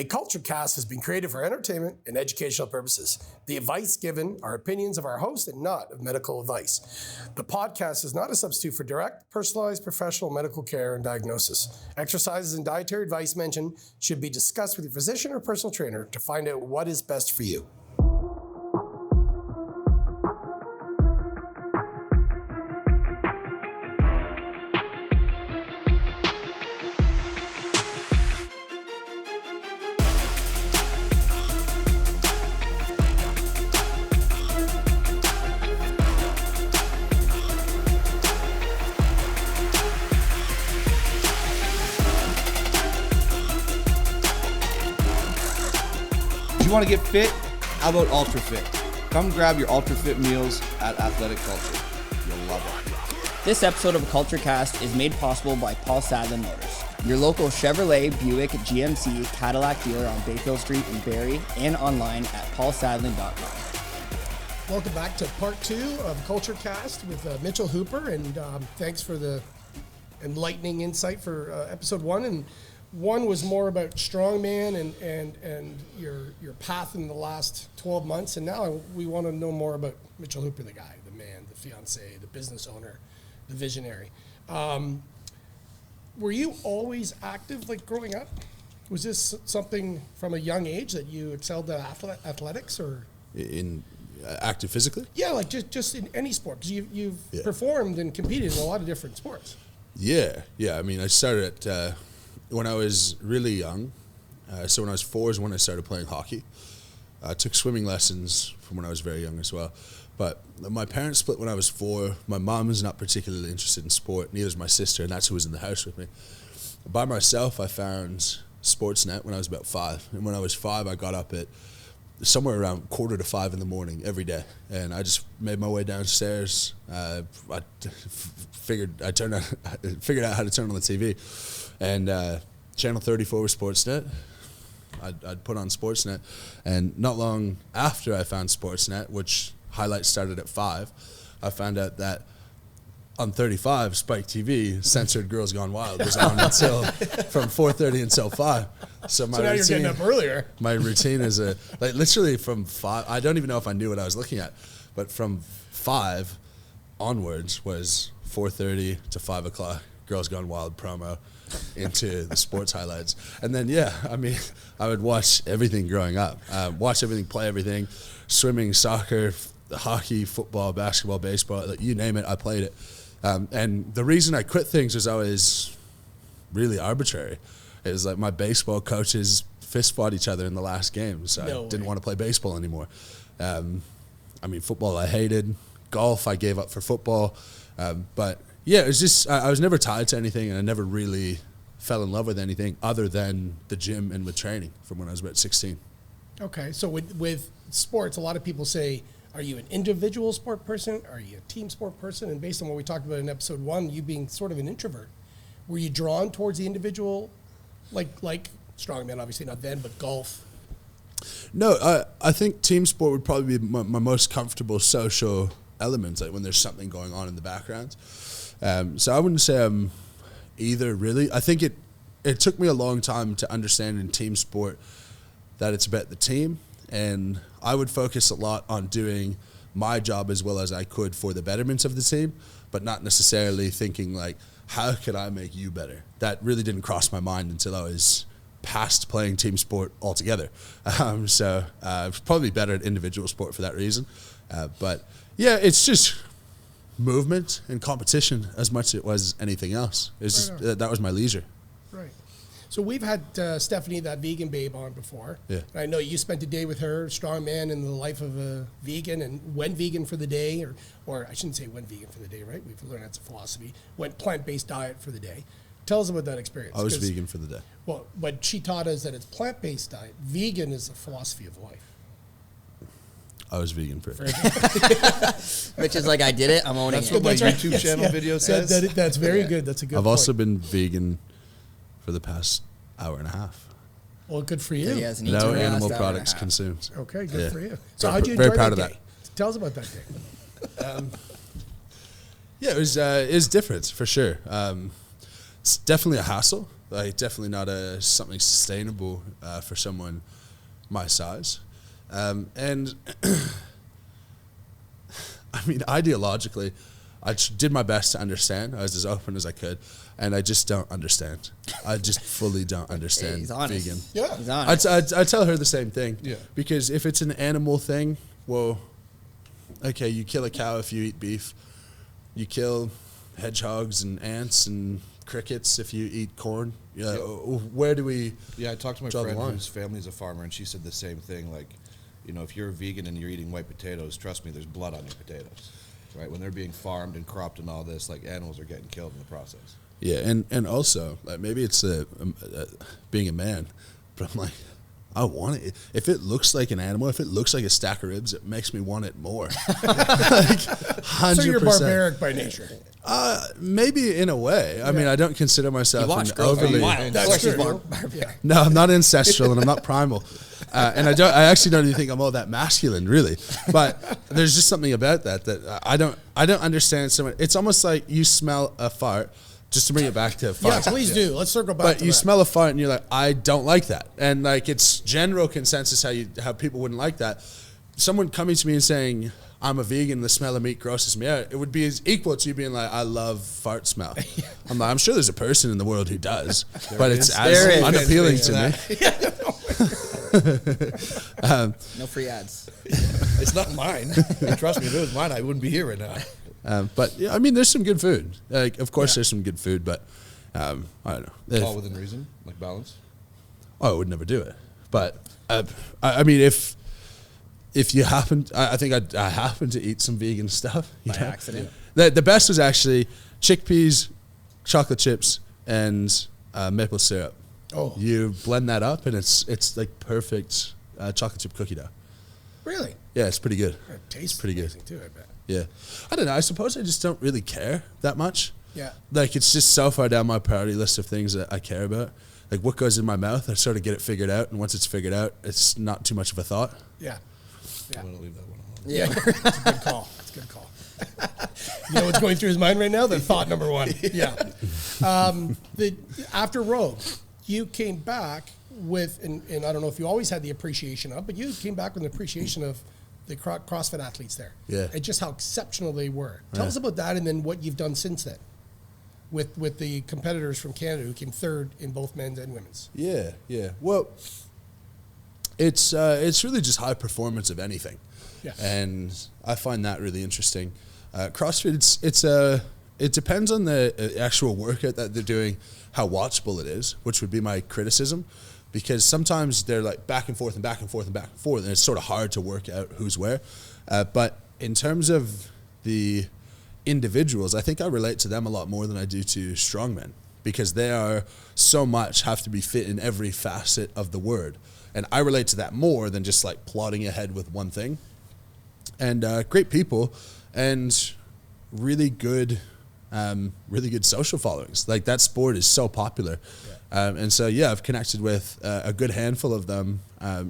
A Kultured Kast has been created for entertainment and educational purposes. The advice given are opinions of our host and not of medical advice. The podcast is not a substitute for direct, personalized, professional medical care and diagnosis. Exercises and dietary advice mentioned should be discussed with your physician or personal trainer to find out what is best for you. You want to get fit? How about Ultra Fit? Come grab your Ultra Fit meals at Athletic Culture. You'll love it. This episode of Kultured Kast is made possible by Paul Sadlin Motors, your local Chevrolet, Buick, GMC, Cadillac dealer on Bayfield Street in Barrie and online at paulsadlin.com. Welcome back to part 2 of Kultured Kast with Mitchell Hooper, and thanks for the enlightening insight for episode 1. And one was more about Strongman and your path in the last 12 months. And now we want to know more about Mitchell Hooper, the guy, the man, the fiance, the business owner, the visionary. Were you always active, like growing up? Was this something from a young age that you excelled at athletics, or in active physically? Yeah, like just in any sport, because you've performed and competed in a lot of different sports. Yeah. I mean, I started at when I was really young. So when I was 4 is when I started playing hockey. I took swimming lessons from when I was very young as well. But my parents split when I was 4. My mom is not particularly interested in sport. Neither is my sister, and that's who was in the house with me. By myself, I found Sportsnet when I was about 5. And when I was 5, I got up at somewhere around 4:45 in the morning every day. And I just made my way downstairs. I figured out how to turn on the TV. And Channel 34 was Sportsnet. I'd put on Sportsnet. And not long after I found Sportsnet, which highlights started at 5, I found out that on 35, Spike TV, censored Girls Gone Wild was on until from 4:30 until 5. So now you're getting up earlier. My routine is literally from 5. I don't even know if I knew what I was looking at, but from 5 onwards was 4:30 to 5 o'clock. Girls Gone Wild promo into the sports highlights. And then, I would watch everything growing up. Watch everything, play everything, swimming, soccer, hockey, football, basketball, baseball, like, you name it, I played it. And the reason I quit things was I was really arbitrary. It was like my baseball coaches fist fought each other in the last game, so I didn't want to play baseball anymore. Football I hated. Golf I gave up for football. But yeah, it was just, I was never tied to anything, and I never really fell in love with anything other than the gym and with training from when I was about 16. Okay, so with sports, a lot of people say, are you an individual sport person? Are you a team sport person? And based on what we talked about in episode 1, you being sort of an introvert, were you drawn towards the individual, like Strongman, obviously not then, but golf? No, I think team sport would probably be my most comfortable social element, like when there's something going on in the background. So I wouldn't say I'm either, really. I think it took me a long time to understand in team sport that it's about the team, and I would focus a lot on doing my job as well as I could for the betterment of the team, but not necessarily thinking like, how could I make you better? That really didn't cross my mind until I was past playing team sport altogether. So probably better at individual sport for that reason. But yeah, it's just movement and competition as much as it was anything else. It's just, that was my leisure. Right. So we've had Stephanie, that vegan babe, on before. Yeah. I know you spent a day with her, Strongman, in the life of a vegan, and went vegan for the day, or I shouldn't say went vegan for the day, right? We've learned that's a philosophy. Went plant-based diet for the day. Tell us about that experience. I was vegan for the day. Well, but she taught us that it's plant-based diet. Vegan is a philosophy of life. I was vegan for it. Which is like, I did it, I'm owning That's it. what my That's right. YouTube Yes, channel video says. That's very good. That's a good I've point. also been vegan for the past hour and a half. Well, good for you. He has an No eater animal last hour products and a half. consumed. Okay, good Yeah. for you. So Very how'd you very enjoy proud that of day? that. Tell us about that day. Yeah, it was different for sure. It's definitely a hassle. Like definitely not something sustainable for someone my size. And I mean, ideologically, I did my best to understand. I was as open as I could, and I just don't understand. I just fully don't understand He's honest. vegan. Yeah. He's honest. I tell her the same thing. Yeah. Because if it's an animal thing, well, okay, you kill a cow if you eat beef. You kill hedgehogs and ants and crickets if you eat corn. Yeah. Where do we? Yeah, I talked to my draw the friend line? whose family's a farmer, and she said the same thing. Like, you know, if you're a vegan and you're eating white potatoes, trust me, there's blood on your potatoes, right? When they're being farmed and cropped and all this, like animals are getting killed in the process. Yeah, and also like maybe it's being a man, but I'm like, I want it. If it looks like an animal, if it looks like a stack of ribs, it makes me want it more. Like 100%. So you're barbaric by nature. Maybe in a way. I mean, I don't consider myself You watch an Girls Gone overly. Wild. That's Of course he's true. barbaric. No, I'm not ancestral and I'm not primal, and I actually don't even think I'm all that masculine, really. But there's just something about that I don't understand. So it's almost like you smell a fart. Just to bring it back to Yeah, farts. please do. Let's circle back But to you that. smell a fart and you're like, I don't like that. And like it's general consensus how people wouldn't like that. Someone coming to me and saying, I'm a vegan, the smell of meat grosses me out, it would be as equal to you being like, I love fart smell. I'm like, I'm sure there's a person in the world who does, but it's There as is. unappealing to me. No free ads. It's not mine. And trust me, if it was mine, I wouldn't be here right now. But yeah, I mean, there's some good food. Like, of course, there's some good food, but I don't know. All within reason, like balance. I would never do it. But I mean, if you happen, I think I happen to eat some vegan stuff By accident. The best was actually chickpeas, chocolate chips, and maple syrup. Oh. You blend that up, and it's like perfect chocolate chip cookie dough. Really? Yeah, it's pretty good. It tastes pretty good. amazing too, I bet. Yeah, I don't know. I suppose I just don't really care that much. Yeah. Like it's just so far down my priority list of things that I care about. Like what goes in my mouth, I sort of get it figured out, and once it's figured out, it's not too much of a thought. Yeah. I'm going to leave that one alone. Yeah. It's a good call. It's a good call. You know what's going through his mind right now? The thought number one. Yeah. After Rogue, you came back with, and I don't know if you always had the appreciation of, but you came back with an appreciation of the CrossFit athletes there. Yeah. And just how exceptional they were. Tell us about that and then what you've done since then with the competitors from Canada who came third in both men's and women's. Yeah, yeah. Well, it's really just high performance of anything, Yeah. and I find that really interesting. CrossFit, it depends on the actual workout that they're doing, how watchable it is, which would be my criticism, because sometimes they're like back and forth and back and forth and back and forth, and it's sort of hard to work out who's where. But in terms of the individuals, I think I relate to them a lot more than I do to strongmen, because they are so much have to be fit in every facet of the word. And I relate to that more than just like plodding ahead with one thing. And great people and really good social followings. Like that sport is so popular. And so, yeah, I've connected with a good handful of them.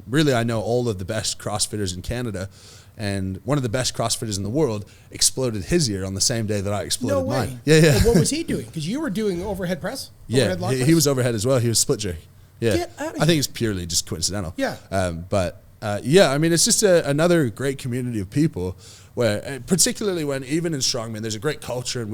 Really, I know all of the best CrossFitters in Canada. And one of the best CrossFitters in the world exploded his ear on the same day that I exploded No way. mine. Yeah, yeah. And what was he doing? Because you were doing overhead press? Yeah, Overhead lock he press? was overhead as well. He was split jerk. Yeah, Get outta I think it's purely just coincidental. Yeah. But yeah, I mean, it's just another great community of people where, particularly when even in strongman, there's a great culture and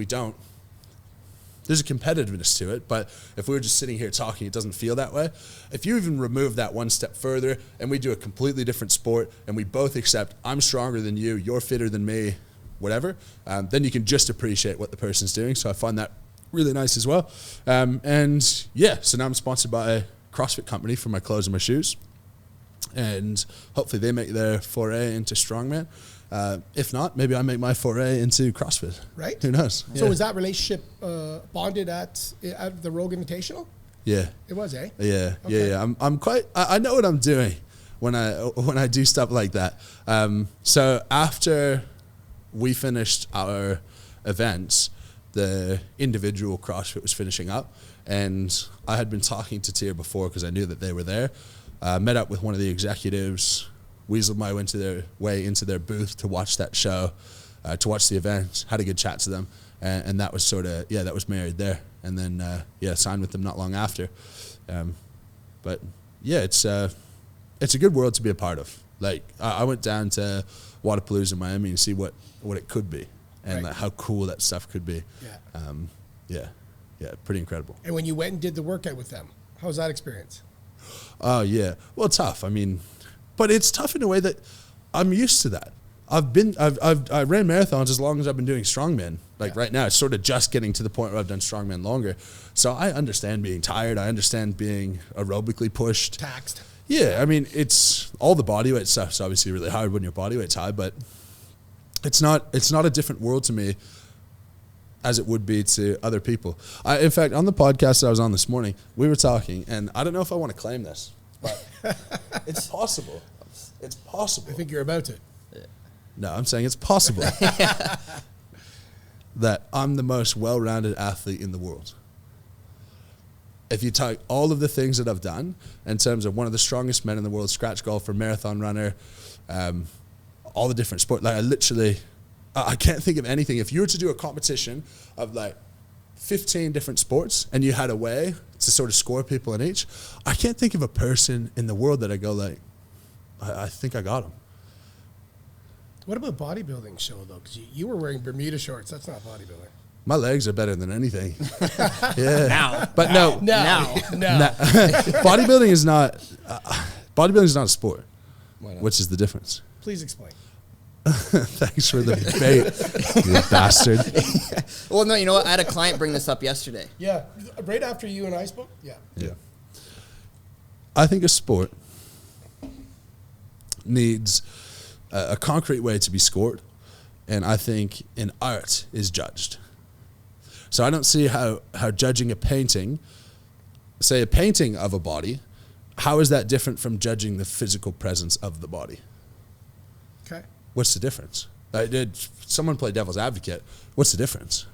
there's a competitiveness to it. But if we were just sitting here talking, it doesn't feel that way. If you even remove that one step further and we do a completely different sport and we both accept I'm stronger than you, you're fitter than me, whatever, then you can just appreciate what the person's doing. So I find that really nice as well. And yeah, so now I'm sponsored by a CrossFit company for my clothes and my shoes. And hopefully they make their foray into strongman. If not, maybe I make my foray into CrossFit. Right. Who knows? So Yeah. was that relationship bonded at the Rogue Invitational? Yeah. It was, eh? Yeah. Okay. Yeah. I'm quite. I know what I'm doing when I do stuff like that. So after we finished our events, the individual CrossFit was finishing up, and I had been talking to Tier before because I knew that they were there. Met up with one of the executives, weaseled my way into their booth to watch that show, to watch the event, had a good chat to them, and that was sort of that was married there, and then signed with them not long after. But yeah, it's a good world to be a part of. Like I went down to Waterpalooza in Miami and see what it could be, and like how cool that stuff could be. Pretty incredible. And when you went and did the workout with them, how was that experience? Oh yeah, well, tough. I mean, but it's tough in a way that I'm used to that. I ran marathons as long as I've been doing strongman. Like right now, it's sort of just getting to the point where I've done strongman longer. So I understand being tired. I understand being aerobically pushed. Taxed. Yeah, I mean, it's all the body weight stuff's obviously really hard when your body weight's high, but it's not a different world to me as it would be to other people. In fact, on the podcast that I was on this morning, we were talking, and I don't know if I want to claim this, but it's possible. It's possible. I think you're about to. No, I'm saying it's possible that I'm the most well-rounded athlete in the world. If you take all of the things that I've done in terms of one of the strongest men in the world, scratch golfer, marathon runner, all the different sports, like I can't think of anything. If you were to do a competition of like 15 different sports and you had a way to sort of score people in each, I can't think of a person in the world that I go like, I think I got him. What about bodybuilding show, though? Because you were wearing Bermuda shorts. That's not bodybuilding. My legs are better than anything. Yeah. Now. But no. Bodybuilding is not a sport. Why not? Which is the difference? Please explain. Thanks for the bait, you bastard. Well, no, you know what? I had a client bring this up yesterday. Yeah, right after you and I spoke? Yeah. I think a sport needs a concrete way to be scored, and I think an art is judged. So I don't see how judging a painting, say a painting of a body, how is that different from judging the physical presence of the body? Okay. What's the difference? Did someone play devil's advocate? What's the difference?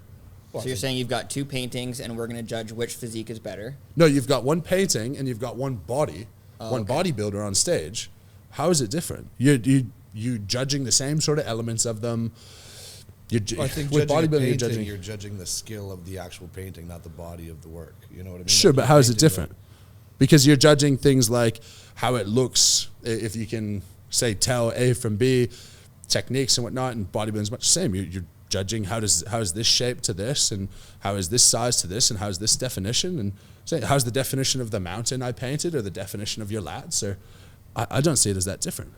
So you're saying you've got two paintings and we're going to judge which physique is better? No, you've got one painting and you've got one body, one bodybuilder on stage. How is it different? You judging the same sort of elements of them. I think with judging bodybuilding, you're judging the skill of the actual painting, not the body of the work. You know what I mean? Sure, Like but how is it different? Because you're judging things like how it looks, if you can say tell A from B, techniques and whatnot, and bodybuilding is much the same. You're judging how is this shape to this, and how is this size to this, and how is this definition, and say how's the definition of the mountain I painted, or the definition of your lats, or I don't see it as that different.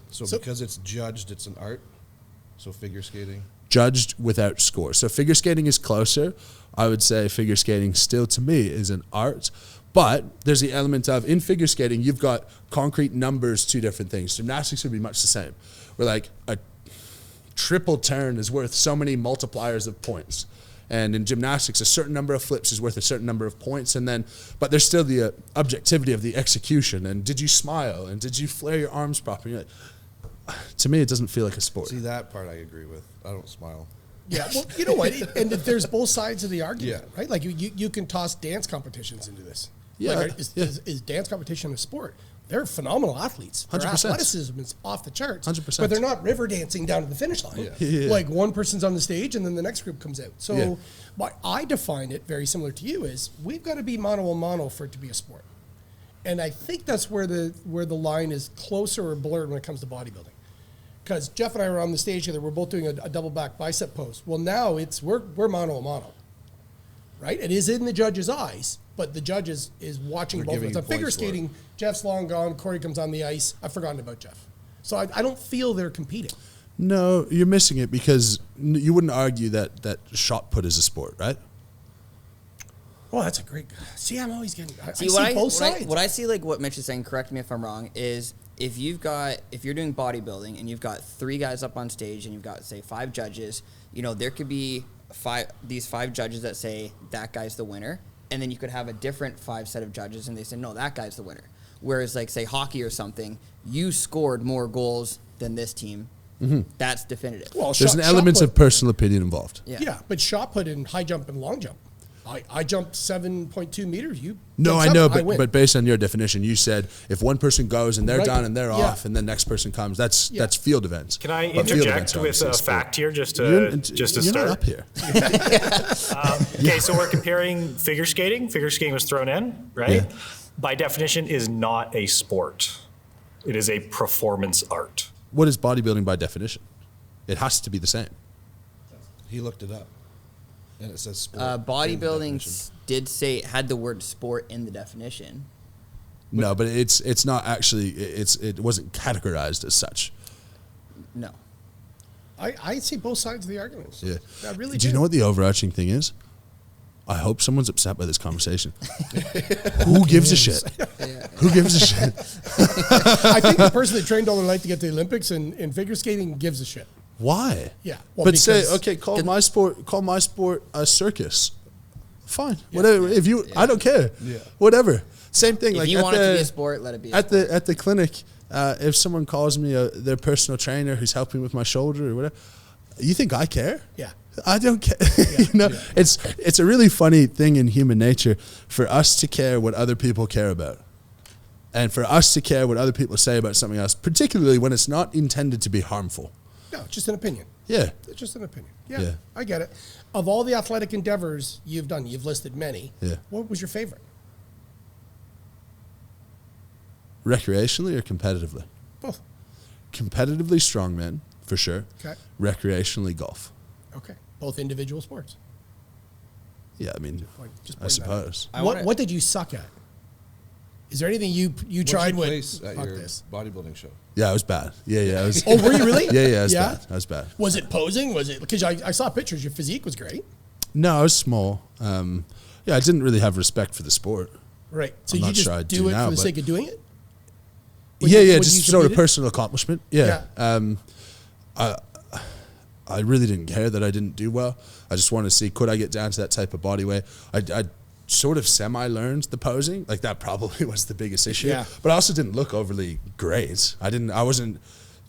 So because it's judged, it's an art. So figure skating. Judged without score. So figure skating is closer. I would say figure skating still to me is an art. But there's the element of, in figure skating, you've got concrete numbers, two different things. Gymnastics would be much the same. Where like a triple turn is worth so many multipliers of points. And in gymnastics, a certain number of flips is worth a certain number of points. And then, but there's still the objectivity of the execution. And did you smile? And did you flare your arms properly? You're like, to me, it doesn't feel like a sport. See, that part I agree with. I don't smile. Yeah, well, you know what? And there's both sides of the argument, Yeah. right? Like you can toss dance competitions into this. Yeah, Like, is dance competition a sport? They're phenomenal athletes. Their 100%. athleticism is off the charts. 100%. But they're not river dancing down to the finish line. Yeah. Like one person's on the stage and then the next group comes out. So Yeah. what I define it very similar to you is we've got to be mano a mano for it to be a sport. And I think that's where the line is closer or blurred when it comes to bodybuilding. Because Jeff and I were on the stage together, we're both doing a double back bicep pose. Well, now we're mano a mano, right? It is in the judge's eyes, but the judge is watching They're both of giving us. you On figure points for it. skating, Jeff's long gone, Corey comes on the ice. I've forgotten about Jeff. So I don't feel they're competing. No, you're missing it because you wouldn't argue that shot put is a sport, right? Oh, that's a great. See, I'm always getting. I see what both sides. What I see, like what Mitch is saying, correct me if I'm wrong, is if you're doing bodybuilding and you've got 3 guys up on stage and you've got, say, 5 judges, there could be these 5 judges that say that guy's the winner, and then you could have a different 5 set of judges and they say, no, that guy's the winner. Whereas, like, say, hockey or something, you scored more goals than this team. Mm-hmm. That's definitive. Well, There's an element of personal opinion involved. Yeah, but shot put in high jump and long jump. I jumped 7.2 meters. You No, jumped I know, seven, win. but based on your definition, you said if one person goes and they're Right. done and they're Yeah. off, and the next person comes, that's field events. Can I But field interject events are with obviously a sport. fact here, just to You're start? not up here. Okay, so we're comparing figure skating. Figure skating was thrown in, right? Yeah. By definition, is not a sport. It is a performance art. What is bodybuilding by definition? It has to be the same. He looked it up, and it says sport. in the Bodybuilding definition. did say it had the word sport in the definition. No, but it's not actually. It wasn't categorized as such. No. I see both sides of the arguments. Yeah. I really Do you know what the overarching thing is? I hope someone's upset by this conversation. Who gives a shit? Who gives a shit? I think the person that trained all their life to get to the Olympics in figure skating gives a shit. Why? Yeah. Well, But say, because- okay, call my sport a circus. Fine. Whatever. If you, I don't care. Yeah. Whatever. Same thing. If like you at want it to be the- a sport, let it be a at sport. the clinic, if someone calls me their personal trainer who's helping with my shoulder or whatever, you think I care? Yeah. I don't care. It's a really funny thing in human nature for us to care what other people care about, and for us to care what other people say about something else, particularly when it's not intended to be harmful. No, just an opinion. Yeah. It's just an opinion. Yeah, Yeah. I get it. Of all the athletic endeavors you've done, you've listed many. Yeah. What was your favorite? Recreationally or competitively? Both. Competitively, strongman for sure. Okay. Recreationally, golf. Okay. Both individual sports. Yeah, I mean, Just I point that out. suppose. What did you suck at? Is there anything you What's tried your with? place at Fuck your this. bodybuilding show? Yeah, I was bad. Yeah, I was. Oh, were you really? Yeah, I was bad. I was bad. Was it posing? Was it because I saw pictures? Your physique was great. No, I was small. Yeah, I didn't really have respect for the sport. Right. So I'm you not just sure I do do it now, for the but- sake of doing it? Yeah, When just you sort of competed? personal accomplishment. Yeah. I really didn't care that I didn't do well. I just wanted to see, could I get down to that type of body weight? I sort of semi-learned the posing. Like, that probably was the biggest issue. Yeah. But I also didn't look overly great. I wasn't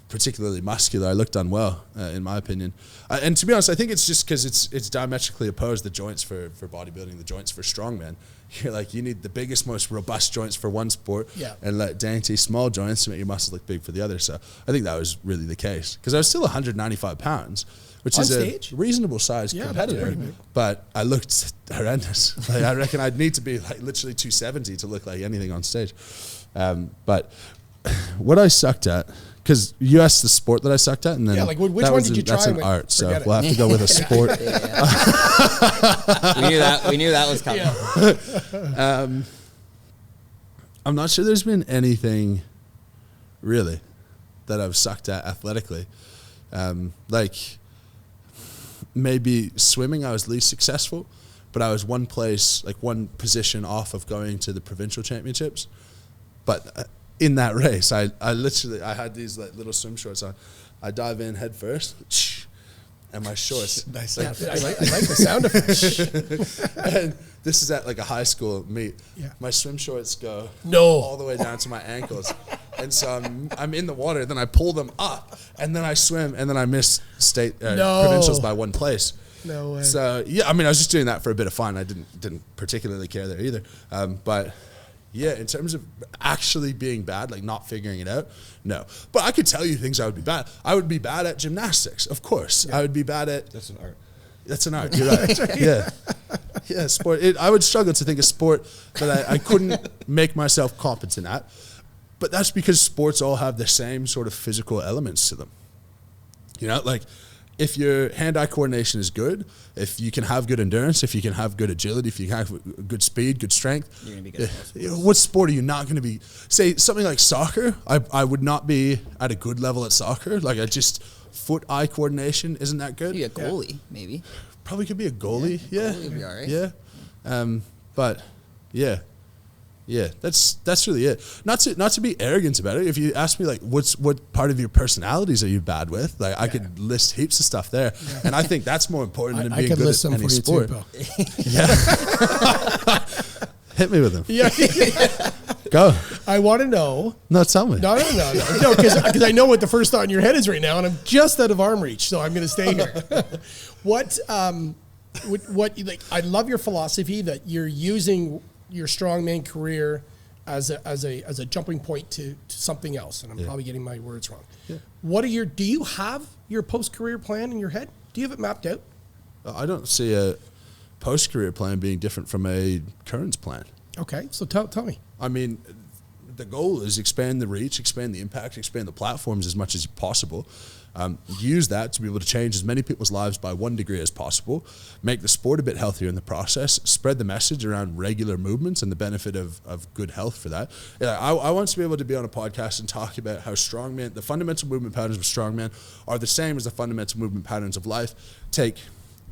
particularly muscular. I looked unwell, in my opinion. And to be honest, I think it's just because it's diametrically opposed, the joints for bodybuilding, the joints for strongman. You're like, you need the biggest, most robust joints for one sport, Yeah. and let dainty, small joints to make your muscles look big for the other. So I think that was really the case. Because I was still 195 pounds, which On is stage? a reasonable size Yeah, that's competitor. pretty big. But I looked horrendous. Like, I reckon I'd need to be like literally 270 to look like anything on stage. But what I sucked at, because you asked the sport that I sucked at, and then Yeah, like, which that one was did you that's try an with? art, so Forget it. we'll have to go with a sport. We knew that was coming. I'm not sure there's been anything really that I've sucked at athletically. Like maybe swimming, I was least successful, but I was one position off of going to the provincial championships. But in that race, I had these like little swim shorts on. I dive in head first, and my shorts. Nice. I like the sound effect. And this is at like a high school meet. Yeah. My swim shorts go No. all the way down to my ankles, and so I'm in the water. Then I pull them up, and then I swim, and then I miss state provincials by one place. No way. So yeah, I mean, I was just doing that for a bit of fun. I didn't particularly care there either. But yeah, in terms of actually being bad, like not figuring it out, no. But I could tell you things I would be bad. I would be bad at gymnastics, of course. I would be bad at. That's an art. That's an art. You're right. Yeah, sport. I would struggle to think of sport that I couldn't make myself competent at. But that's because sports all have the same sort of physical elements to them. You know, like if your hand-eye coordination is good, if you can have good endurance, if you can have good agility, if you can have good speed, good strength, You're gonna be good at most sports. you know, what sport are you not going to be? Say something like soccer. I would not be at a good level at soccer. Like foot-eye coordination isn't that good. Be a goalie, maybe. Probably could be a goalie. Yeah. Goalie would be all right. Yeah. But yeah. Yeah, that's really it. Not to be arrogant about it. If you ask me like what part of your personalities are you bad with, like I could list heaps of stuff there. And I think that's more important than I being could good list at some any for you sport. too, Bill. Yeah. Hit me with them. Yeah. Go. I want to know. No, tell me. No, because I know what the first thought in your head is right now, and I'm just out of arm reach, so I'm going to stay here. What what like, I love your philosophy that you're using your strongman career as a jumping point to something else, and I'm probably getting my words wrong. Yeah. Do you have your post-career plan in your head? Do you have it mapped out? I don't see a post-career plan being different from a current plan. Okay, so tell me. I mean, the goal is expand the reach, expand the impact, expand the platforms as much as possible. Use that to be able to change as many people's lives by 1 degree as possible, make the sport a bit healthier in the process, spread the message around regular movements and the benefit of good health for that. Yeah, I want to be able to be on a podcast and talk about how strongman, the fundamental movement patterns of strongman are the same as the fundamental movement patterns of life. Take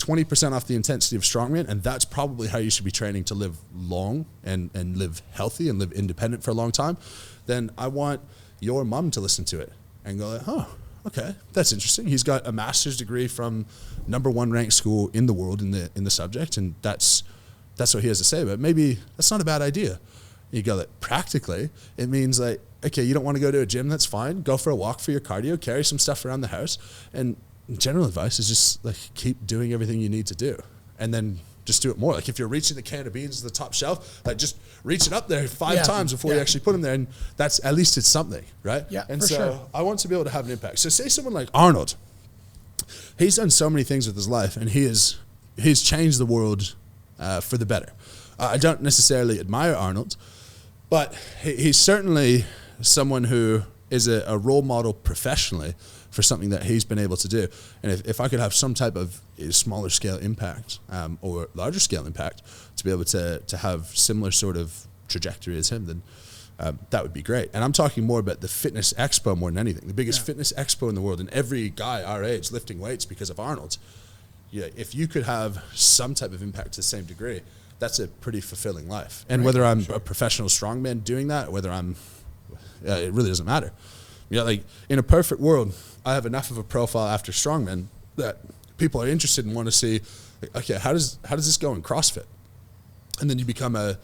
20% off the intensity of strongman, and that's probably how you should be training to live long and live healthy and live independent for a long time. Then I want your mom to listen to it and go like, oh, okay, that's interesting. He's got a master's degree from #1 ranked school in the world in the subject, and that's what he has to say about it. Maybe that's not a bad idea. You go like, practically, it means like, okay, you don't want to go to a gym, that's fine. Go for a walk for your cardio, carry some stuff around the house, and general advice is just like keep doing everything you need to do, and then just do it more. Like if you're reaching the can of beans to the top shelf, like just reach it up there 5 times before you actually put them there, and that's at least it's something, right? Yeah, and for so sure. I want to be able to have an impact. So say someone like Arnold, he's done so many things with his life, and he's changed the world for the better. I don't necessarily admire Arnold, but he's certainly someone who is a role model professionally for something that he's been able to do. And if I could have some type of smaller scale impact or larger scale impact to be able to have similar sort of trajectory as him, then that would be great. And I'm talking more about the fitness expo more than anything. The biggest fitness expo in the world, and every guy our age lifting weights because of Arnold. Yeah, if you could have some type of impact to the same degree, that's a pretty fulfilling life. And whether I'm a professional strongman doing that, or whether I'm, it really doesn't matter. You know, like in a perfect world, I have enough of a profile after strongman that people are interested and want to see, like, okay, how does this go in CrossFit? And then you become I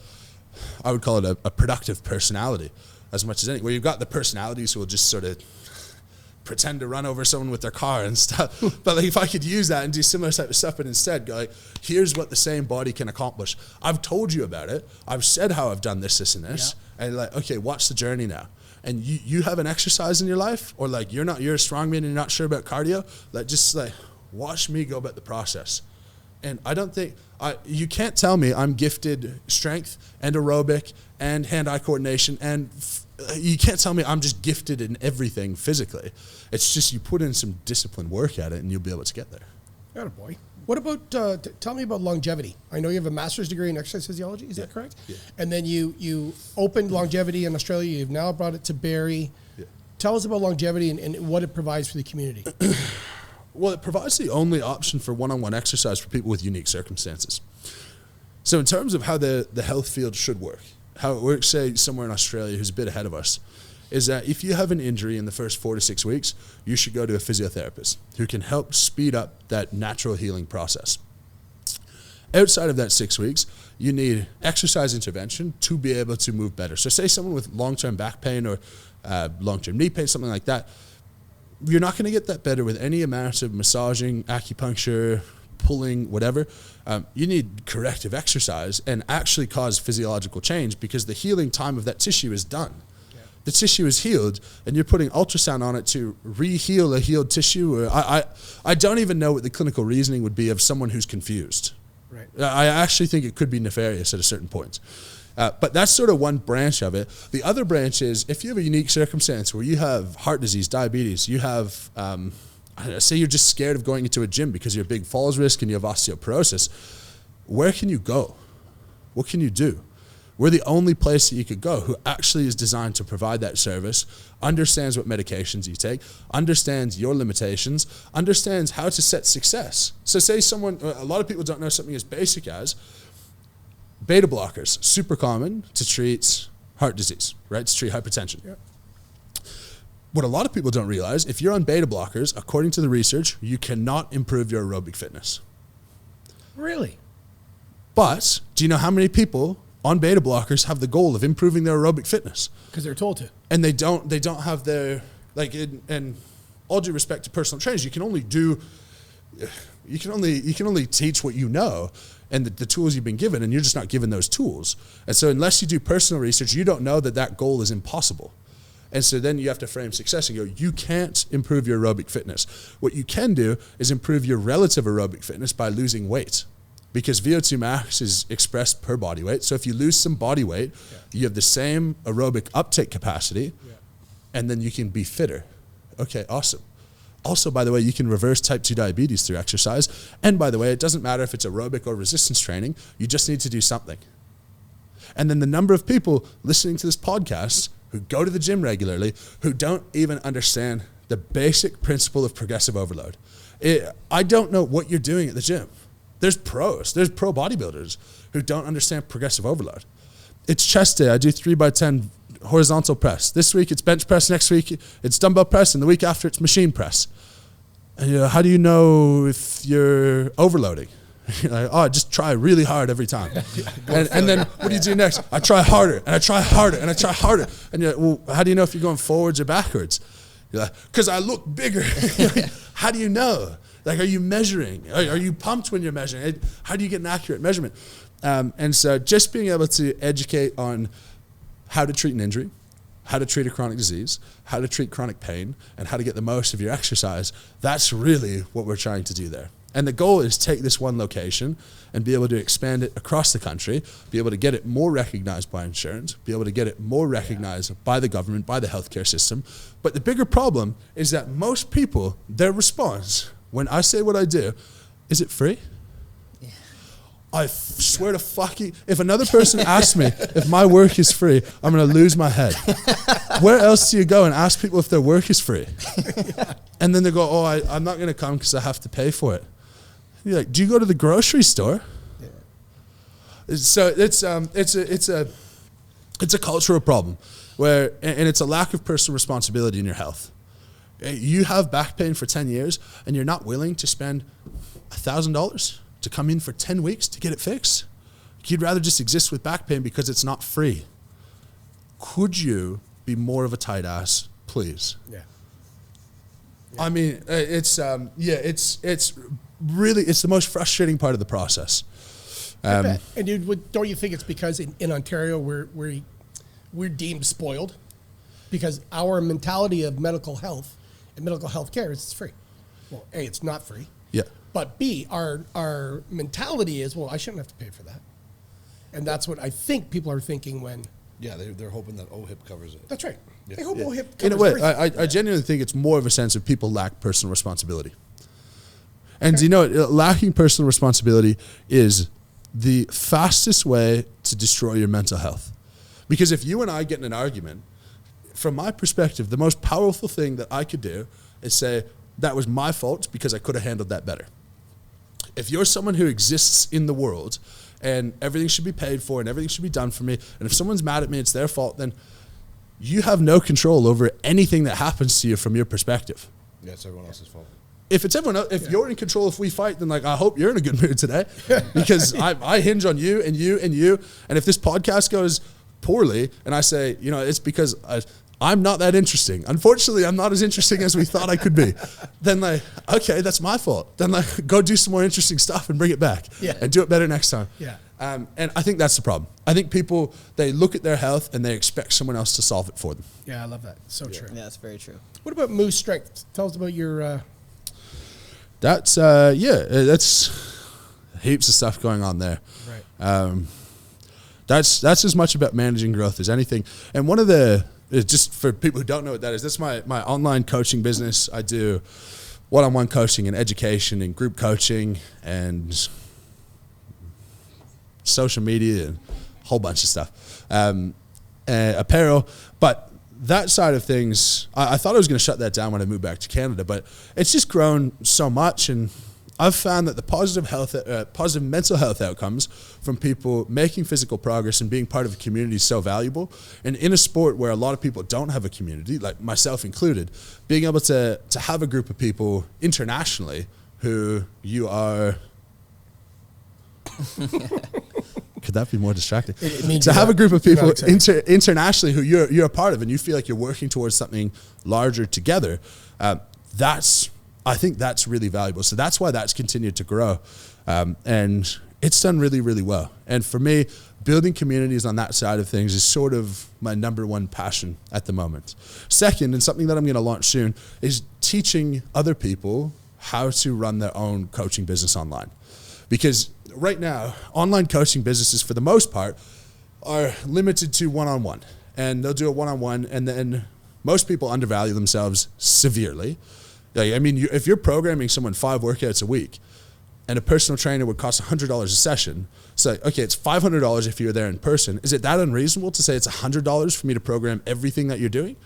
would call it a productive personality as much as any, where you've got the personalities who will just sort of pretend to run over someone with their car and stuff. But like if I could use that and do similar type of stuff, but instead go like, here's what the same body can accomplish. I've told you about it. I've said how I've done this and this. Yeah. And like, okay, watch the journey now. And you have an exercise in your life, or like you're a strongman and you're not sure about cardio, like just like watch me go about the process. And I don't think, you can't tell me I'm gifted strength and aerobic and hand-eye coordination, and you can't tell me I'm just gifted in everything physically. It's just you put in some disciplined work at it and you'll be able to get there. Attaboy. What about, tell me about longevity. I know you have a master's degree in exercise physiology, is that correct? Yeah. And then you opened longevity in Australia, you've now brought it to Barrie. Yeah. Tell us about longevity and what it provides for the community. Well, it provides the only option for one-on-one exercise for people with unique circumstances. So in terms of how the health field should work, how it works, say, somewhere in Australia who's a bit ahead of us, is that if you have an injury in the first 4 to 6 weeks, you should go to a physiotherapist who can help speed up that natural healing process. Outside of that 6 weeks, you need exercise intervention to be able to move better. So say someone with long-term back pain or long-term knee pain, something like that, you're not going to get that better with any amount of massaging, acupuncture, pulling, whatever. You need corrective exercise and actually cause physiological change, because the healing time of that tissue is done. Yeah. The tissue is healed, and you're putting ultrasound on it to re-heal a healed tissue. I don't even know what the clinical reasoning would be of someone who's confused. Right. I actually think it could be nefarious at a certain point. But that's sort of one branch of it. The other branch is if you have a unique circumstance where you have heart disease, diabetes, you have, say you're just scared of going into a gym because you're a big falls risk and you have osteoporosis, where can you go? What can you do? We're the only place that you could go who actually is designed to provide that service, understands what medications you take, understands your limitations, understands how to set success. So say a lot of people don't know something as basic as beta blockers, super common to treat heart disease, right? To treat hypertension. Yep. What a lot of people don't realize, if you're on beta blockers, according to the research, you cannot improve your aerobic fitness. Really? But do you know how many people on beta blockers have the goal of improving their aerobic fitness? Because they're told to. And they don't have their, like, and all due respect to personal trainers, you can only do you can only teach what you know and the tools you've been given, and you're just not given those tools. And so unless you do personal research, you don't know that goal is impossible. And so then you have to frame success and go, you can't improve your aerobic fitness. What you can do is improve your relative aerobic fitness by losing weight, because VO2 max is expressed per body weight. So if you lose some body weight, you have the same aerobic uptake capacity, and then you can be fitter. Okay, awesome. Also, by the way, you can reverse type 2 diabetes through exercise. And by the way, it doesn't matter if it's aerobic or resistance training. You just need to do something. And then the number of people listening to this podcast who go to the gym regularly, who don't even understand the basic principle of progressive overload. I don't know what you're doing at the gym. There's pro bodybuilders who don't understand progressive overload. It's chest day. I do 3x10 horizontal press. This week it's bench press. Next week it's dumbbell press. And the week after it's machine press. And how do you know if you're overloading? You're like, I just try really hard every time. And then what do you do next? I try harder, and I try harder, and I try harder. And you're like, well, how do you know if you're going forwards or backwards? You're like, because I look bigger. How do you know? Like, are you measuring? Are you pumped when you're measuring? How do you get an accurate measurement? And so just being able to educate on how to treat an injury, how to treat a chronic disease, how to treat chronic pain, and how to get the most of your exercise, that's really what we're trying to do there. And the goal is take this one location and be able to expand it across the country, be able to get it more recognized by insurance, be able to get it more recognized by the government, by the healthcare system. But the bigger problem is that most people, their response when I say what I do, is it free? Yeah. I swear to fucking, if another person asks me if my work is free, I'm going to lose my head. Where else do you go and ask people if their work is free? And then they go, oh, I'm not going to come because I have to pay for it. You're like, do you go to the grocery store? Yeah. So it's a cultural problem where, and it's a lack of personal responsibility in your health. You have back pain for 10 years and you're not willing to spend $1,000 to come in for 10 weeks to get it fixed. You'd rather just exist with back pain because it's not free. Could you be more of a tight ass, please? Yeah. I mean, it's really, it's the most frustrating part of the process. And dude, don't you think it's because in Ontario we're deemed spoiled because our mentality of medical health and medical health care is it's free. Well, A, it's not free. Yeah. But B, our mentality is, well, I shouldn't have to pay for that. And that's what I think people are thinking when. Yeah, they're hoping that OHIP covers it. That's right. Yeah. They hope OHIP covers in a way, everything. I genuinely think it's more of a sense of people lack personal responsibility. And you know, lacking personal responsibility is the fastest way to destroy your mental health. Because if you and I get in an argument, from my perspective, the most powerful thing that I could do is say, that was my fault because I could have handled that better. If you're someone who exists in the world and everything should be paid for and everything should be done for me, and if someone's mad at me, it's their fault, then you have no control over anything that happens to you from your perspective. Yeah, it's everyone else's fault. If it's everyone else, if you're in control, if we fight, then like, I hope you're in a good mood today because I hinge on you and you and you. And if this podcast goes poorly and I say, you know, it's because I'm not that interesting. Unfortunately, I'm not as interesting as we thought I could be. Then like, okay, that's my fault. Then like, go do some more interesting stuff and bring it back and do it better next time. Yeah. And I think that's the problem. I think people, they look at their health and they expect someone else to solve it for them. Yeah, I love that. So true. Yeah, that's very true. What about Moose Strength? Tell us about your... That's heaps of stuff going on there. Right. That's as much about managing growth as anything. And one of the, just for people who don't know what that is, this is my online coaching business. I do one-on-one coaching and education and group coaching and social media and a whole bunch of stuff. Apparel. But that side of things, I thought I was going to shut that down when I moved back to Canada, but it's just grown so much, and I've found that the positive mental health outcomes from people making physical progress and being part of a community is so valuable. And in a sport where a lot of people don't have a community, like myself included, being able to have a group of people internationally who you are... Could that be more distracting? It means to have a group of people internationally who you're a part of, and you feel like you're working towards something larger together. That's I think that's really valuable. So that's why that's continued to grow. And it's done really, really well. And for me, building communities on that side of things is sort of my number one passion at the moment. Second, and something that I'm going to launch soon, is teaching other people how to run their own coaching business online. Because right now, online coaching businesses, for the most part, are limited to one-on-one. And they'll do a one-on-one, and then most people undervalue themselves severely. Like, I mean, if you're programming someone 5 workouts a week, and a personal trainer would cost $100 a session, so okay, it's $500 if you're there in person. Is it that unreasonable to say it's $100 for me to program everything that you're doing?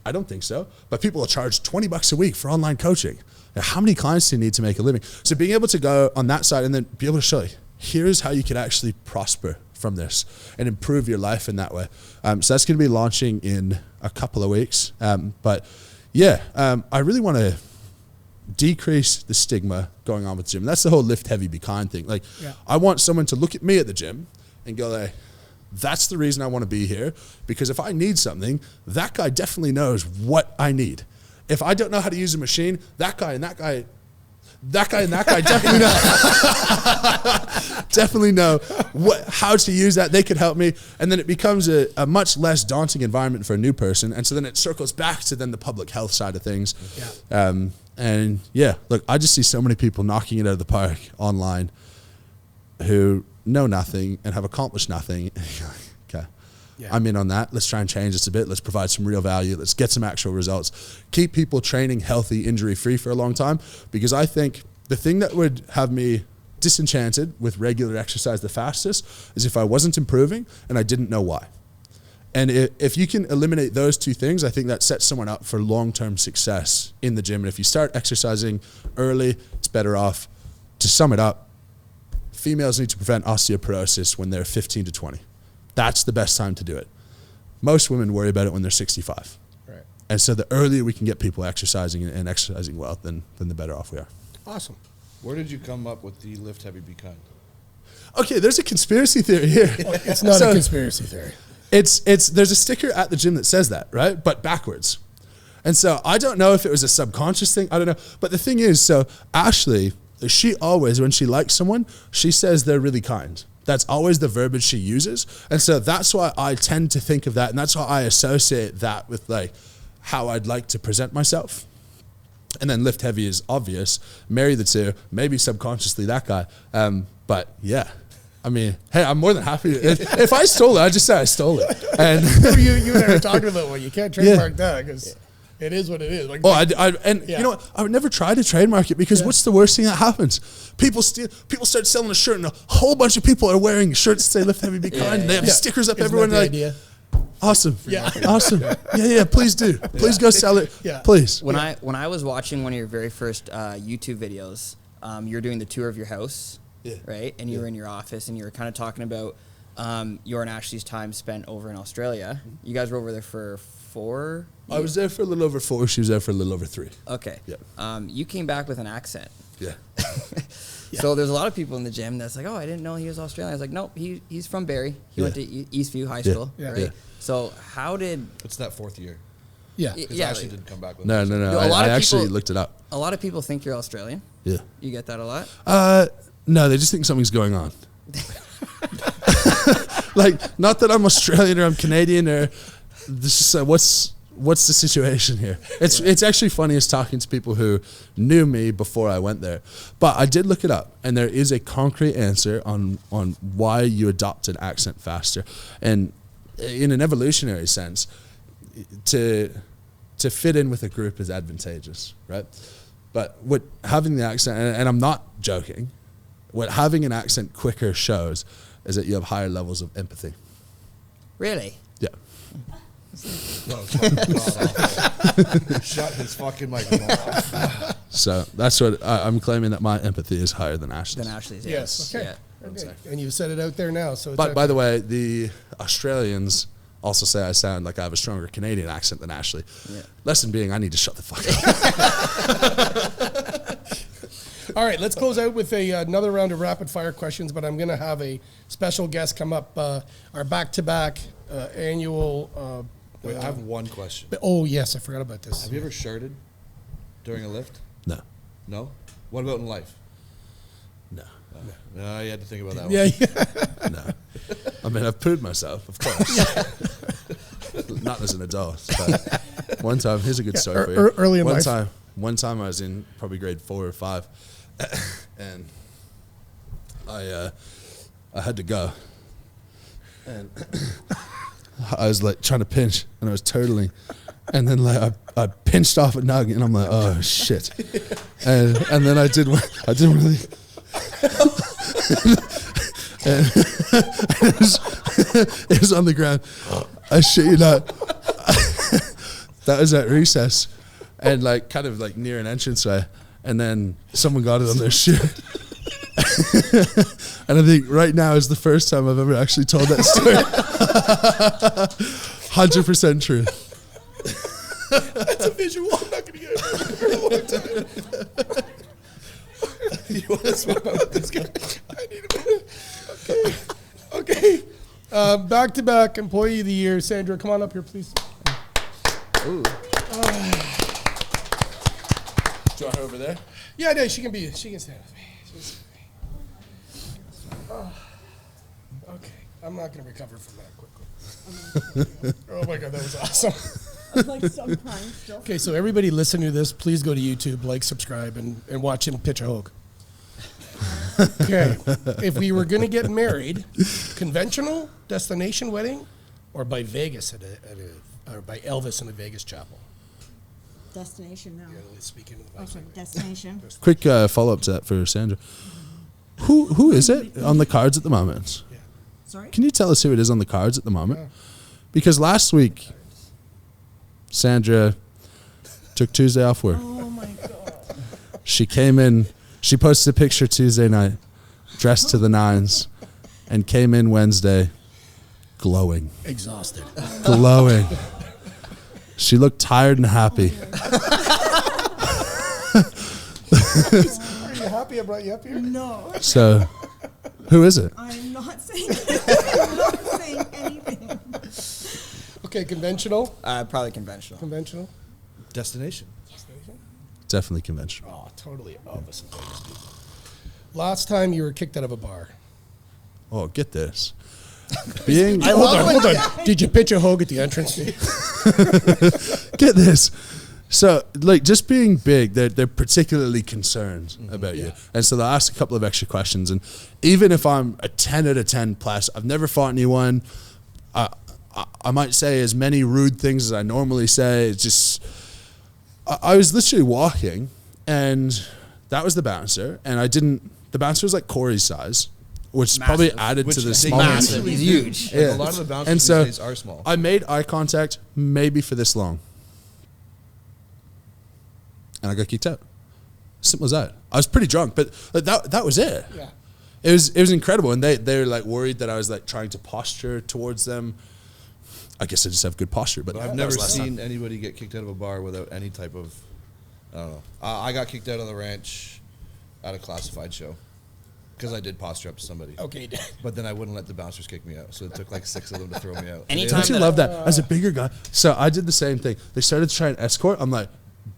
I don't think so. But people will charge $20 a week for online coaching. Now, how many clients do you need to make a living? So being able to go on that side and then be able to show you, here's how you could actually prosper from this and improve your life in that way. So that's going to be launching in a couple of weeks. But yeah, I really want to decrease the stigma going on with the gym. That's the whole lift heavy, be kind thing. Like, I want someone to look at me at the gym and go, like, that's the reason I want to be here, because if I need something, that guy definitely knows what I need. If I don't know how to use a machine, that guy and that guy definitely know, definitely know how to use that. They could help me. And then it becomes a much less daunting environment for a new person. And so then it circles back to then the public health side of things. And yeah, look, I just see so many people knocking it out of the park online who know nothing and have accomplished nothing. Okay. Yeah. I'm in on that. Let's try and change this a bit. Let's provide some real value. Let's get some actual results. Keep people training healthy, injury-free for a long time, because I think the thing that would have me disenchanted with regular exercise the fastest is if I wasn't improving and I didn't know why. And if you can eliminate those two things, I think that sets someone up for long-term success in the gym. And if you start exercising early, it's better off. To sum it up, females need to prevent osteoporosis when they're 15 to 20. That's the best time to do it. Most women worry about it when they're 65. Right. And so the earlier we can get people exercising and exercising well, then the better off we are. Awesome. Where did you come up with the lift heavy, be kind? Okay, there's a conspiracy theory here. It's not a conspiracy theory. There's a sticker at the gym that says that, right? But backwards. And so I don't know if it was a subconscious thing. I don't know. But the thing is, so Ashley, she always, when she likes someone, she says they're really kind. That's always the verbiage she uses. And so that's why I tend to think of that. And that's why I associate that with like how I'd like to present myself. And then lift heavy is obvious. Marry the two, maybe subconsciously that guy. But yeah, I mean, hey, I'm more than happy. If I stole it, I just say I stole it. And you and I were talking about, well, you can't trademark that because it is what it is. Like, you know what? I would never try to trademark it because what's the worst thing that happens? People start selling a shirt and a whole bunch of people are wearing shirts that say lift heavy, be kind. And they have stickers up everywhere. Isn't that the idea? Awesome. Yeah. Awesome. Yeah. Please do. Please go sell it. Yeah. Please. When I was watching one of your very first YouTube videos, you were doing the tour of your house, right? And you were in your office and you were kind of talking about your and Ashley's time spent over in Australia. You guys were over there for 4 years? I was there for a little over 4. She was there for a little over 3. Okay. Yeah. You came back with an accent. Yeah. So there's a lot of people in the gym that's like, oh, I didn't know he was Australian. I was like, nope, he's from Barrie. He went to Eastview High School, right? So how did... It's that 4th year. Yeah. Because Ashley didn't come back with No. I actually looked it up. A lot of people think you're Australian. Yeah. You get that a lot? No, they just think something's going on. Like, not that I'm Australian or I'm Canadian or this is what's the situation here? It's actually funniest talking to people who knew me before I went there. But I did look it up, and there is a concrete answer on why you adopt an accent faster. And in an evolutionary sense, to fit in with a group is advantageous, right? But what having the accent, and I'm not joking, what having an accent quicker shows is that you have higher levels of empathy. Really? Yeah. Shut his fucking microphone off. So that's what I'm claiming, that my empathy is higher than Ashley's. Than Ashley's, Yes. Okay. Yeah. Okay. And you said it out there now. So it's But by the way, the Australians also say I sound like I have a stronger Canadian accent than Ashley. Yeah. Lesson being, I need to shut the fuck up. All right, let's close out with another round of rapid fire questions, but I'm going to have a special guest come up, our back-to-back annual... Wait, I have one question. Oh, yes, I forgot about this. Have you ever shirted during a lift? No. No? What about in life? No. No, you had to think about that one. Yeah. No. I mean, I've proved myself, of course. Not as an adult, but one time, here's a good story for you. Early in life. One time I was in probably grade 4 or 5, and I had to go. And I was like trying to pinch, and I was turtling. And then like I pinched off a nug, and I'm like, oh shit. And then I didn't really. And it was on the ground. I shit you not. That was at recess, and like kind of like near an entranceway, and then someone got it on their shoe. And I think right now is the first time I've ever actually told that story. 100% true. That's a visual. I'm not going to get it for a long time. You want to swap out with this guy? I need a minute. Okay. Back-to-back Employee of the Year. Sandra, come on up here, please. Ooh. Do you want her over there? Yeah, no, she can stand with me. Okay. I'm not going to recover from that quickly. Oh, my God. That was awesome. Like sometimes still. Okay, so everybody listening to this, please go to YouTube, like, subscribe, and watch him pitch a hogue. Okay, if we were going to get married, conventional destination wedding, or by Vegas or by Elvis in a Vegas chapel? Destination now. Yeah, let's speak into the Okay, mic. destination. Quick follow-up to that for Sandra. Who is it on the cards at the moment? Sorry? Can you tell us who it is on the cards at the moment? Because last week, Sandra took Tuesday off work. Oh my God. She came in, she posted a picture Tuesday night, dressed to the nines, and came in Wednesday glowing. Exhausted. Glowing. She looked tired and happy. Are you happy I brought you up here? No, So, who is it? I'm not saying I'm not saying anything. Okay, conventional. Probably conventional. Conventional. Destination. Definitely conventional. Oh, totally Elvis. Last time you were kicked out of a bar. Oh, get this. Being Hold on. Did you pitch a hogue at the entrance? Get this. So, like, just being big, they're particularly concerned about you. And so they'll ask a couple of extra questions. And even if I'm a 10 out of 10 plus, I've never fought anyone. I might say as many rude things as I normally say. It's just, I was literally walking, and that was the bouncer. And the bouncer was like Corey's size, which probably added to the smallness. Massive. He's huge. Like, a lot of the bouncers And these so days are small. I made eye contact maybe for this long. And I got kicked out. Simple as that. I was pretty drunk, but that was it. Yeah. It was incredible, and they were like worried that I was like trying to posture towards them. I guess I just have good posture, but I've that never was last seen time. anybody get kicked out of a bar without any type of, I don't know. I got kicked out of the ranch at a classified show because I did posture up to somebody. Okay. But then I wouldn't let the bouncers kick me out, so it took like 6 of them to throw me out. Anytime Don't you that love that? As a bigger guy, so I did the same thing. They started to try and escort. I'm like,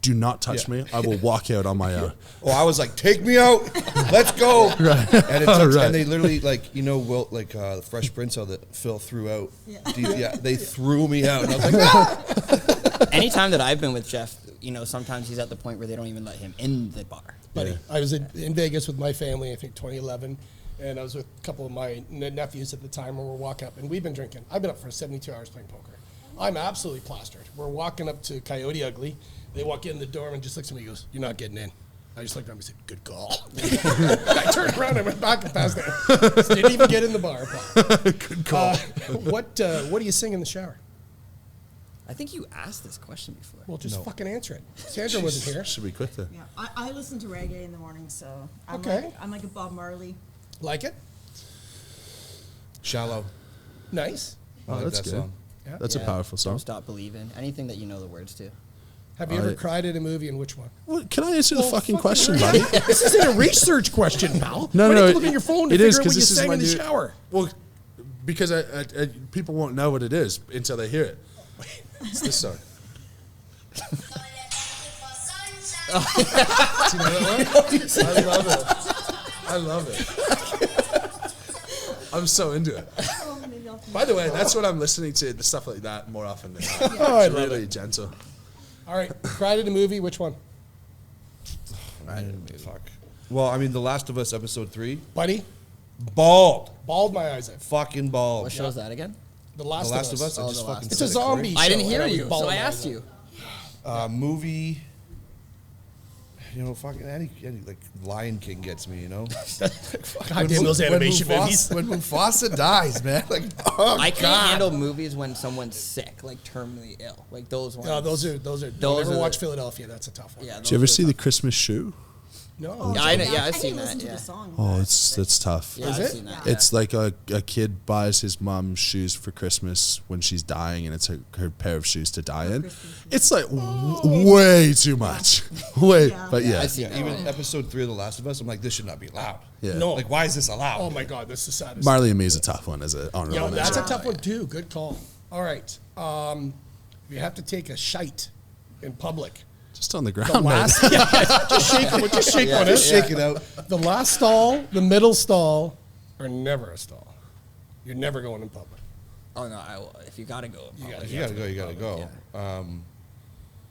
do not touch me. I will walk out on my own. Oh, I was like, take me out, let's go. Right. And it took, Right. and they literally like, you know, the Fresh Prince how that Phil threw out. Yeah. They threw me out, and I was like, no. Anytime that I've been with Jeff, you know, sometimes he's at the point where they don't even let him in the bar. Buddy, Yeah. I was in Vegas with my family, I think 2011, and I was with a couple of my nephews at the time, and we're walking up, and we've been drinking. I've been up for 72 hours playing poker. I'm absolutely plastered. We're walking up to Coyote Ugly. They walk in the door and just looks at me and goes, "You're not getting in." I just looked at him and said, "Good call." I turned around and went back and passed out. Didn't even get in the bar, Paul. Good call. What do you sing in the shower? I think you asked this question before. Well, just fucking answer it. Sandra wasn't here. Should we quit that? Yeah, I listen to reggae in the morning, so Okay. I'm like a Bob Marley. Like it? Shallow. Nice. I like that's that good. song. Yeah. That's a powerful song. Don't stop believing. Anything that you know the words to. Have you ever cried at a movie, and which one? Well, can I answer the Well, fucking fucking question, hurry buddy? up. This isn't a research question, pal. No, Why no, don't you look at your phone to it figure is out what because you this is sang my in the new. shower. Well, because I people won't know what it is until they hear it. It's this song. Do you know that one? I love it. I love it. I'm so into it. Oh, maybe I'll By the way, that's what I'm listening to, the stuff like that more often than not. Oh, I It's love really it. gentle. All right, cried at a movie. Which one, Fuck. Well, I mean, The Last of Us episode 3, buddy? bald, Bawled my eyes out. fucking bald. What show is that again? The The Last, Last of Us. I Oh, just The fucking Last It's a said it, Corey. zombie. I didn't show, hear and was you, bawling so I my asked eyes you. Movie. You know, fucking any like Lion King gets me. You know, out. God damn those animation movies. When Mufasa dies, man, like oh I can't God. handle movies when someone's sick, like terminally ill, like those ones. No, those are. Those Don't ever are watch the- Philadelphia. That's a tough one. Yeah. Did you ever see The Christmas Shoe? No. Yeah, I know. Yeah, I I've seen didn't that. listen to Yeah. the song. Oh, it's tough. Yeah, Is I've it? seen that. It's like a kid buys his mom shoes for Christmas when she's dying, and it's her pair of shoes to die in. It's like way too much. Way, Yeah. but yeah, I've seen Yeah, that. even episode 3 of The Last of Us, I'm like, this should not be allowed. yeah. No. Like, why is this allowed? Oh my God, this is the saddest. Marley and Me is a tough one as an honorable Yeah, mention. that's a tough one too. Good call. All right. You have to take a shite in public. Just on the The ground, man. last, just shake one. Just shake one. Just eh? shake it out. The last stall, the middle stall, are never a stall. You're never going in public. Oh no! If you gotta go, If you gotta go, you gotta go.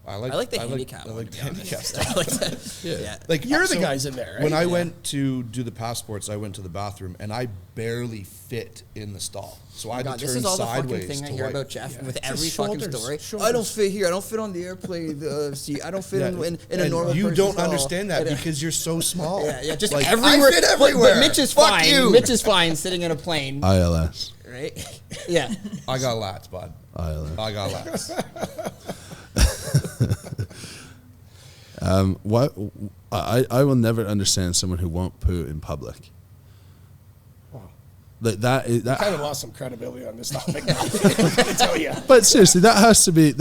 I like the handicap I one, like to the be honest. handicap stuff. I like that. Yeah. Like You're the guys in there, right? When I went to do the passports, I went to the bathroom and I barely fit in the stall, so I had God, to this turn is all the fucking sideways thing I to hear wipe. about Jeff with It's every just fucking shoulders, story. shoulders. I don't fit here. I don't fit on the airplane seat. I don't fit in a and normal. you person's don't stall. understand that because you're so small. Yeah, just Like, everywhere. I fit everywhere. But Mitch is Fuck fine. you. Mitch is fine sitting in a plane, ILS. right? Yeah. I got lats, bud. ILS. I got lats. What I will never understand someone who won't poo in public. Wow. Like that is that. kind of lost some credibility on this topic. I tell you. But seriously, that has to be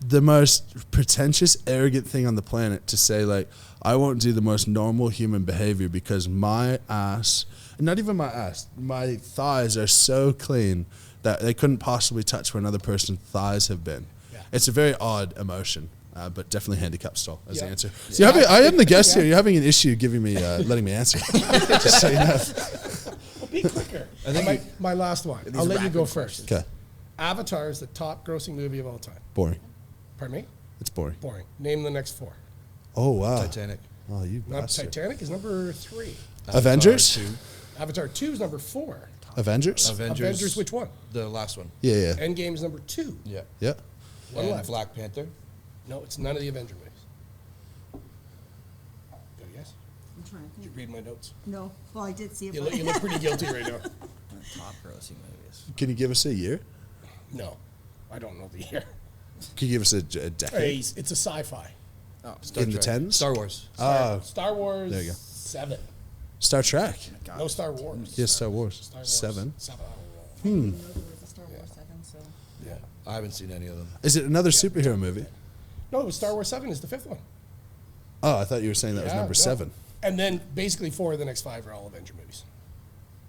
the most pretentious, arrogant thing on the planet to say, like, I won't do the most normal human behavior because my ass, not even my ass, my thighs are so clean that they couldn't possibly touch where another person's thighs have been. Yeah. It's a very odd emotion, but definitely handicap stall as the Yeah. answer. So I am the guest here. You're having an issue giving me, letting me answer. Just so you know. Well, be quicker. I think my last one. I'll let you go first. Okay. Avatar is the top grossing movie of all time. Boring. Pardon me? It's boring. Boring. Name the next four. Oh, wow. Titanic. Oh, you Not bastard. Titanic is number 3. Avengers? Avatar 2 is number 4. Avengers? Avengers, which one? The last one. Yeah, yeah. Endgame is number 2. Yeah. Yeah. One And left. Black Panther. No, it's none of the Avenger movies. Go yes. I'm trying to Did you think. read my notes? No. Well, I did see it. You but- look pretty guilty right now. Top grossing movies. Can you give us a year? No, I don't know the year. Can you give us a decade? Hey, it's a sci-fi. In the tens? Star Wars. Star Wars there you go. 7. Star Trek. No Star Wars. Yes, Star Wars. Star Wars 7. 7. I didn't know there was a Star Wars 7, so. Yeah. I haven't seen any of them. Is it another superhero movie? No, it was Star Wars 7 is the 5th one. Oh, I thought you were saying that was Yeah, number no. 7. And then basically 4 of the next 5 are all Avenger movies.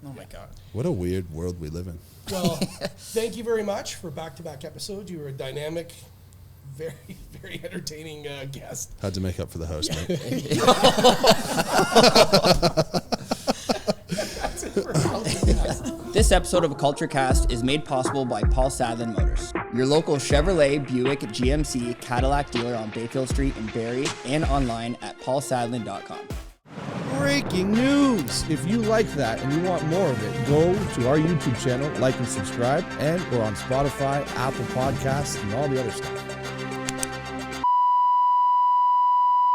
Oh my god. What a weird world we live in. Well, thank you very much for back-to-back episodes. You were a dynamic, very, very entertaining guest. Had to make up for the host, mate. That's it for Cultured Kast. This episode of Kultured Kast is made possible by Paul Sadlin Motors, your local Chevrolet, Buick, GMC, Cadillac dealer on Bayfield Street in Barrie and online at paulsadlin.com. Breaking news! If you like that and you want more of it, go to our YouTube channel, like and subscribe, and we're on Spotify, Apple Podcasts, and all the other stuff.